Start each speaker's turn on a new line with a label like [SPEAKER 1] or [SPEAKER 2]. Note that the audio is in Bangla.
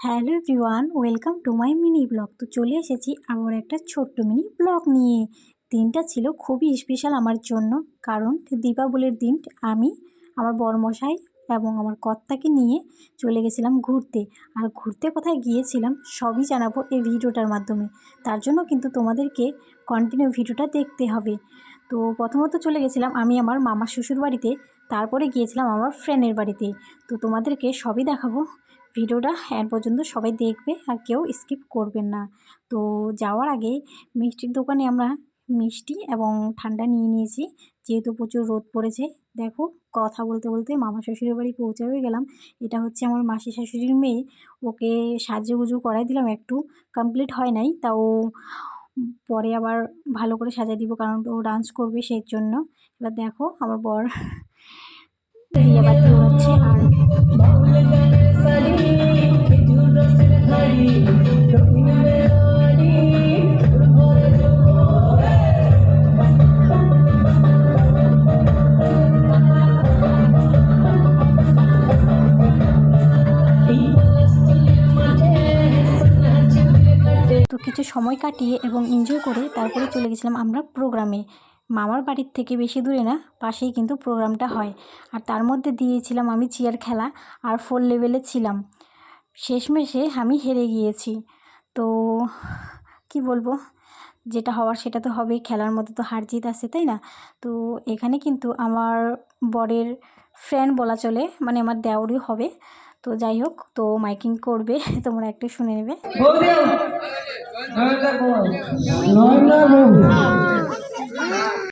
[SPEAKER 1] Hello everyone, welcome to my mini blog. তো চলে এসেছি আমার একটা ছোট্ট মিনি ব্লগ নিয়ে। দিনটা ছিল খুবই স্পেশাল আমার জন্য, কারণ দীপাবলির দিন আমি আমার বরমশাই এবং আমার কর্তাকে নিয়ে চলে গেছিলাম ঘুরতে। আর ঘুরতে কোথায় গিয়েছিলাম সবই জানাবো এই ভিডিওটার মাধ্যমে। তার জন্য কিন্তু তোমাদেরকে কন্টিনিউ ভিডিওটা দেখতে হবে। তো প্রথমত চলে গেছিলাম আমি আমার মামার শ্বশুর বাড়িতে, তারপরে গিয়েছিলাম আমার ফ্রেন্ডের বাড়িতে। তো তোমাদেরকে সবই দেখাবো। ভিডিওটা এন্ড পর্যন্ত সবাই দেখবে আর কেউ স্কিপ করবেন না। তো যাওয়ার আগে মিষ্টির দোকানে আমরা মিষ্টি এবং ঠান্ডা নিয়ে নিয়েছি, যেহেতু প্রচুর রোদ পড়েছে। দেখো, কথা বলতে বলতে মামা শ্বশুরের বাড়ি পৌঁছেও গেলাম। এটা হচ্ছে আমার মাসি শাশুড়ির মেয়ে, ওকে সাজুগুজু করাই দিলাম, একটু কমপ্লিট হয় নাই, তাও পরে আবার ভালো করে সাজিয়ে দিব, কারণ ও ডান্স করবে সেই জন্য। এবার দেখো আমার বর দিয়ে বাতি উড়াচ্ছে। আর তো কিছু সময় কাটিয়ে এবং এনজয় করে তারপরে চলে গেছিলাম আমরা প্রোগ্রামে। মামার বাড়ির থেকে বেশি দূরে না, পাশেই কিন্তু প্রোগ্রামটা হয়। আর তার মধ্যে দিয়েছিলাম আমি চেয়ার খেলা, আর 4 লেভেলে ছিলাম। শেষমেশে আমি হেরে গিয়েছি। তো কি বলবো, যেটা হওয়ার সেটা তো হবেই, খেলার মধ্যে তো হার জিত আছে, তাই না? তো এখানে কিন্তু আমার বরের ফ্রেন্ড বলা চলে, মানে আমার দেওরই হবে। তো যাই হোক, তো মাইকিং করবে, তোমরা একটু শুনে নেবে।